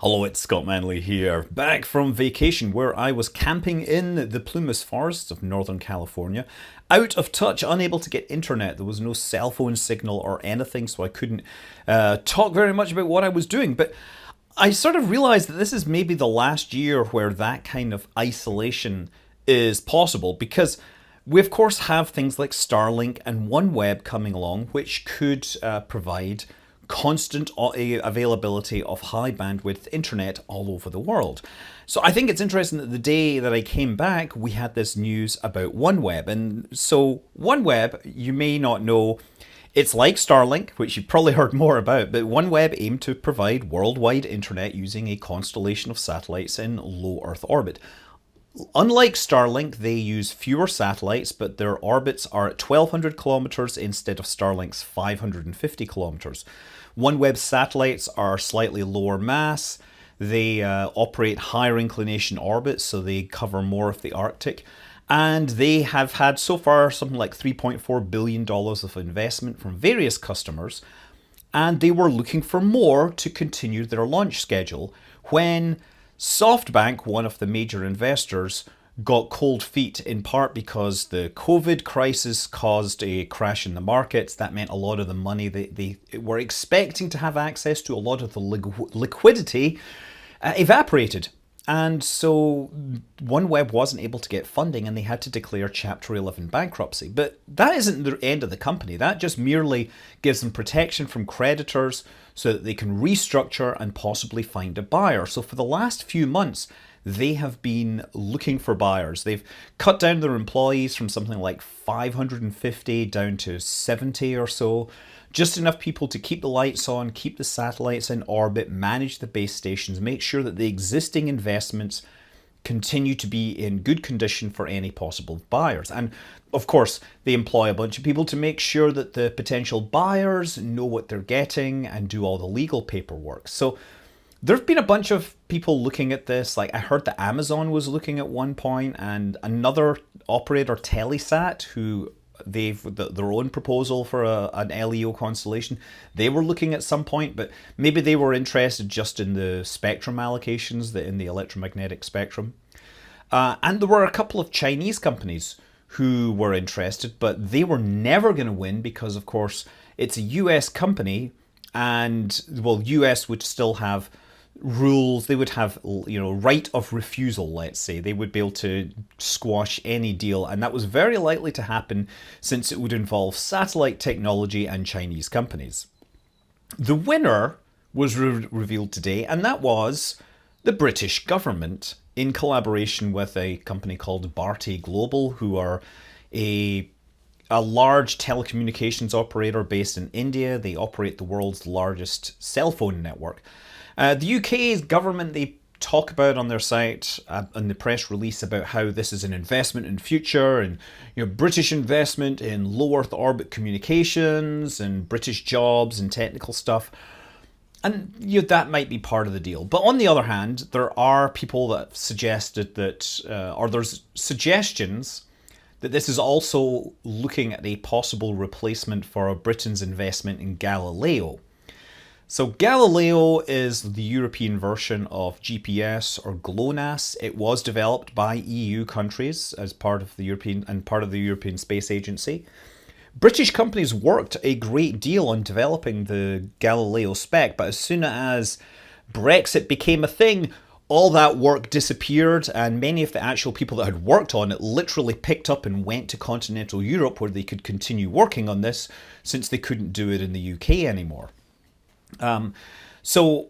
Hello, it's Scott Manley here, back from vacation where I was camping in the Plumas forests of Northern California. Out of touch, unable to get internet. There was no cell phone signal or anything, so I couldn't talk very much about what I was doing. But I sort of realized that this is maybe the last year where that kind of isolation is possible because we, of course, have things like Starlink and Oneweb coming along, which could provide constant availability of high bandwidth internet all over the world. So I think it's interesting that the day that I came back, we had this news about OneWeb. And so OneWeb, you may not know, it's like Starlink, which you've probably heard more about, but OneWeb aimed to provide worldwide internet using a constellation of satellites in low Earth orbit. Unlike Starlink, they use fewer satellites, but their orbits are at 1,200 kilometers instead of Starlink's 550 kilometers. OneWeb satellites are slightly lower mass. They operate higher inclination orbits, so they cover more of the Arctic. And they have had so far something like $3.4 billion of investment from various customers. And they were looking for more to continue their launch schedule when SoftBank, one of the major investors, got cold feet in part because the COVID crisis caused a crash in the markets. That meant a lot of the money they were expecting to have access to, a lot of the liquidity, evaporated. And so OneWeb wasn't able to get funding and they had to declare Chapter 11 bankruptcy. But that isn't the end of the company. That just merely gives them protection from creditors so that they can restructure and possibly find a buyer. So for the last few months, they have been looking for buyers. They've cut down their employees from something like 550 down to 70 or so. Just enough people to keep the lights on, keep the satellites in orbit, manage the base stations, make sure that the existing investments continue to be in good condition for any possible buyers. And of course, they employ a bunch of people to make sure that the potential buyers know what they're getting and do all the legal paperwork. So there have been a bunch of people looking at this. Like I heard that Amazon was looking at one point, and another operator, Telesat, who they've their own proposal for an LEO constellation. They were looking at some point, but maybe they were interested just in the spectrum allocations, in the electromagnetic spectrum. And there were a couple of Chinese companies who were interested, but they were never going to win because, of course, it's a US company, and well, US would still have rules. They would have, right of refusal, let's say. They would be able to squash any deal, and that was very likely to happen since it would involve satellite technology and Chinese companies. The winner was revealed today, and that was the British government in collaboration with a company called Bharti Global, who are a large telecommunications operator based in India. They operate the world's largest cell phone network. The UK's government, they talk about on their site, in the press release, about how this is an investment in future and British investment in low Earth orbit communications and British jobs and technical stuff. And that might be part of the deal. But on the other hand, there are people that have suggested that, or there's suggestions that this is also looking at a possible replacement for Britain's investment in Galileo. So Galileo is the European version of GPS or GLONASS. It was developed by EU countries as part of the European Space Agency. British companies worked a great deal on developing the Galileo spec, but as soon as Brexit became a thing, all that work disappeared, and many of the actual people that had worked on it literally picked up and went to continental Europe where they could continue working on this since they couldn't do it in the UK anymore. So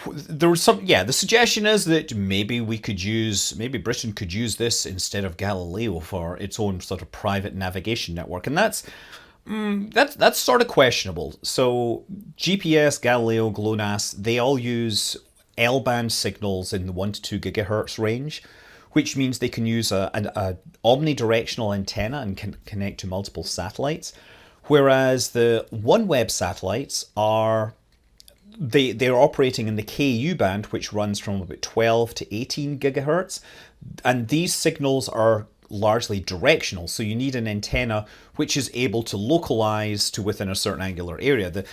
there was the suggestion is that maybe Britain could use this instead of Galileo for its own sort of private navigation network. And that's sort of questionable. So GPS, Galileo, GLONASS, they all use L-band signals in the 1 to 2 gigahertz range, which means they can use an omnidirectional antenna and can connect to multiple satellites. Whereas the OneWeb satellites they're operating in the Ku band, which runs from about 12 to 18 gigahertz. And these signals are largely directional. So you need an antenna which is able to localize to within a certain angular area. The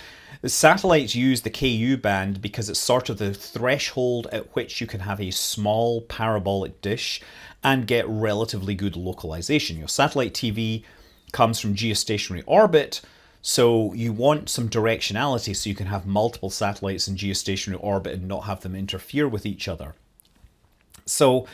satellites use the Ku band because it's sort of the threshold at which you can have a small parabolic dish and get relatively good localization. Satellite TV comes from geostationary orbit, so you want some directionality so you can have multiple satellites in geostationary orbit and not have them interfere with each other. So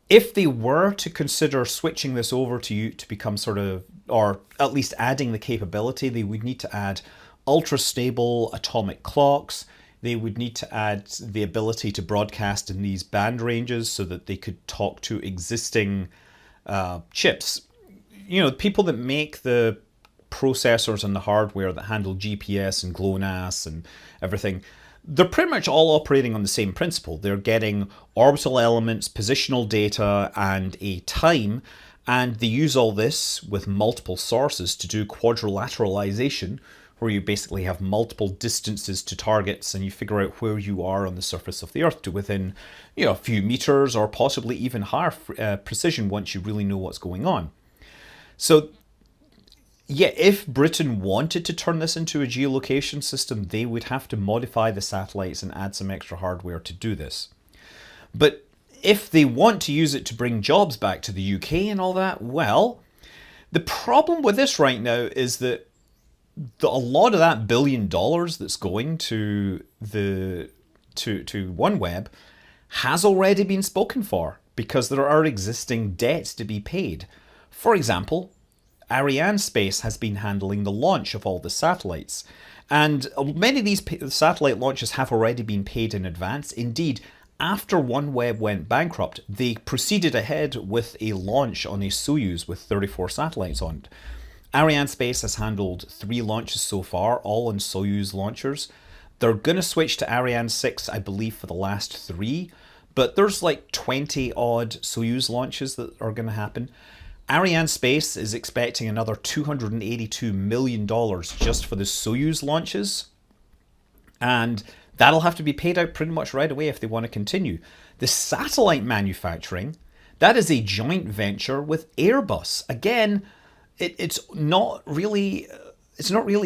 if they were to consider switching this over to become sort of, or at least adding the capability, they would need to add ultra-stable atomic clocks. They would need to add the ability to broadcast in these band ranges so that they could talk to existing chips. People that make the processors and the hardware that handle GPS and GLONASS and everything, they're pretty much all operating on the same principle. They're getting orbital elements, positional data, and a time, and they use all this with multiple sources to do quadrilateralization, where you basically have multiple distances to targets and you figure out where you are on the surface of the Earth to within a few meters or possibly even higher precision once you really know what's going on. So yeah, if Britain wanted to turn this into a geolocation system, they would have to modify the satellites and add some extra hardware to do this. But if they want to use it to bring jobs back to the UK and all that, well, the problem with this right now is that a lot of that $1 billion that's going to Oneweb has already been spoken for because there are existing debts to be paid. For example, Arianespace has been handling the launch of all the satellites, and many of these satellite launches have already been paid in advance. Indeed, after OneWeb went bankrupt, they proceeded ahead with a launch on a Soyuz with 34 satellites on it. Arianespace has handled 3 launches so far, all on Soyuz launchers. They're going to switch to Ariane 6, I believe, for the last 3, but there's like 20 odd Soyuz launches that are going to happen. Arianespace is expecting another $282 million just for the Soyuz launches, and that'll have to be paid out pretty much right away if they want to continue. The satellite manufacturing, that is a joint venture with Airbus. Again, it's not really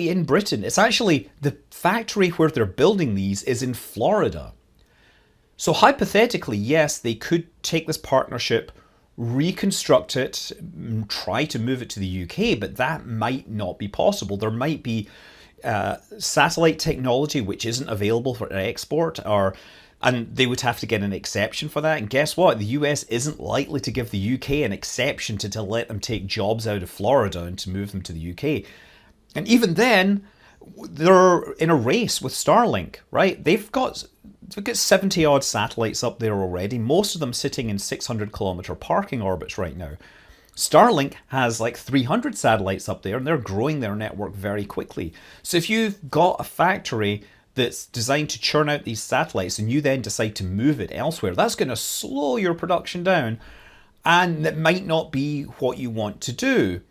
in Britain. It's actually the factory where they're building these is in Florida. So hypothetically, yes, they could take this partnership, reconstruct it, try to move it to the UK, but that might not be possible. There might be satellite technology which isn't available for export, and they would have to get an exception for that. And guess what? The US isn't likely to give the UK an exception to let them take jobs out of Florida and to move them to the UK. And even then, they're in a race with Starlink, right? They've got 70 odd satellites up there already, most of them sitting in 600 kilometer parking orbits right now. Starlink has like 300 satellites up there, and they're growing their network very quickly. So if you've got a factory that's designed to churn out these satellites and you then decide to move it elsewhere, that's going to slow your production down, and that might not be what you want to do.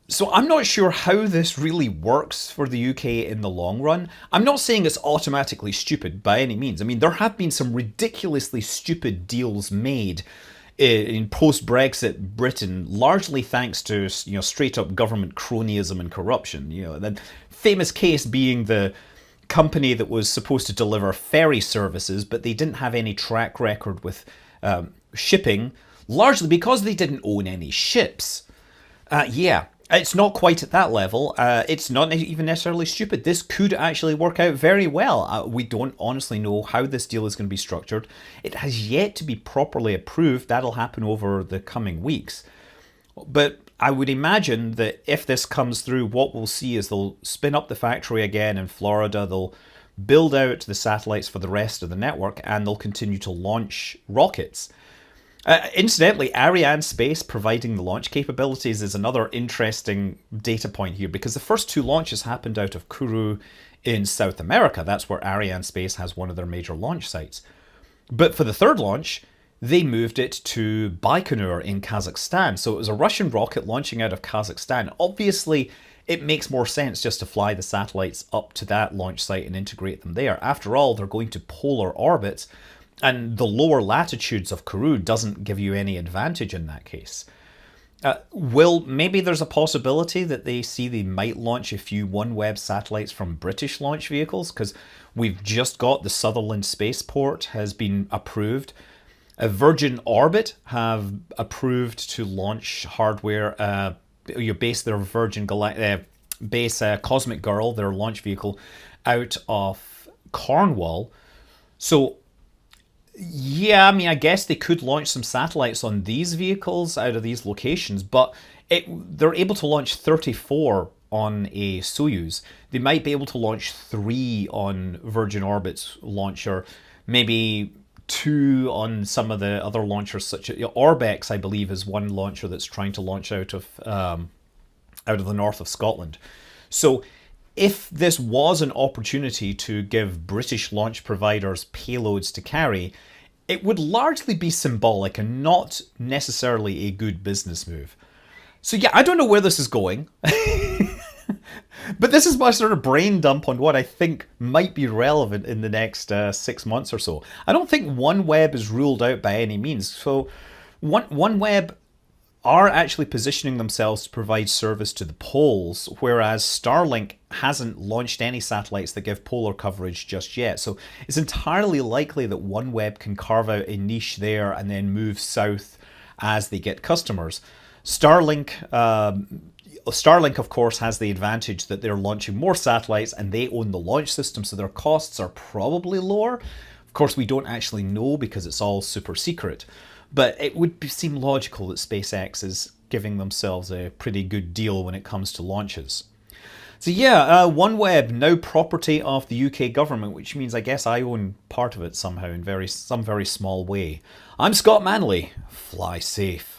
So I'm not sure how this really works for the UK in the long run. I'm not saying it's automatically stupid by any means. I mean, there have been some ridiculously stupid deals made in post-Brexit Britain, largely thanks to straight-up government cronyism and corruption. The famous case being the company that was supposed to deliver ferry services, but they didn't have any track record with shipping, largely because they didn't own any ships. It's not quite at that level. It's not even necessarily stupid. This could actually work out very well. We don't honestly know how this deal is going to be structured. It has yet to be properly approved. That'll happen over the coming weeks. But I would imagine that if this comes through, what we'll see is they'll spin up the factory again in Florida. They'll build out the satellites for the rest of the network, and they'll continue to launch rockets. Incidentally, Arianespace providing the launch capabilities is another interesting data point here, because the first 2 launches happened out of Kourou in South America. That's where Arianespace has one of their major launch sites. But for the 3rd launch, they moved it to Baikonur in Kazakhstan. So it was a Russian rocket launching out of Kazakhstan. Obviously, it makes more sense just to fly the satellites up to that launch site and integrate them there. After all, they're going to polar orbits. And the lower latitudes of Kourou doesn't give you any advantage in that case. Maybe there's a possibility that they might launch a few OneWeb satellites from British launch vehicles, because we've just got the Sutherland Spaceport has been approved. Virgin Orbit have approved to launch hardware. You base their Cosmic Girl, their launch vehicle, out of Cornwall. So yeah, I mean, I guess they could launch some satellites on these vehicles out of these locations, but they're able to launch 34 on a Soyuz. They might be able to launch 3 on Virgin Orbit's launcher, maybe 2 on some of the other launchers, such as Orbex, I believe, is one launcher that's trying to launch out of the north of Scotland. So if this was an opportunity to give British launch providers payloads to carry, it would largely be symbolic and not necessarily a good business move. So yeah, I don't know where this is going. But this is my sort of brain dump on what I think might be relevant in the next 6 months or so. I don't think OneWeb is ruled out by any means. So OneWeb are actually positioning themselves to provide service to the poles, whereas Starlink hasn't launched any satellites that give polar coverage just yet. So it's entirely likely that OneWeb can carve out a niche there and then move south as they get customers. Starlink, of course, has the advantage that they're launching more satellites and they own the launch system, so their costs are probably lower. Of course, we don't actually know because it's all super secret. But it would seem logical that SpaceX is giving themselves a pretty good deal when it comes to launches. So yeah, OneWeb, now property of the UK government, which means I guess I own part of it somehow in some very small way. I'm Scott Manley. Fly safe.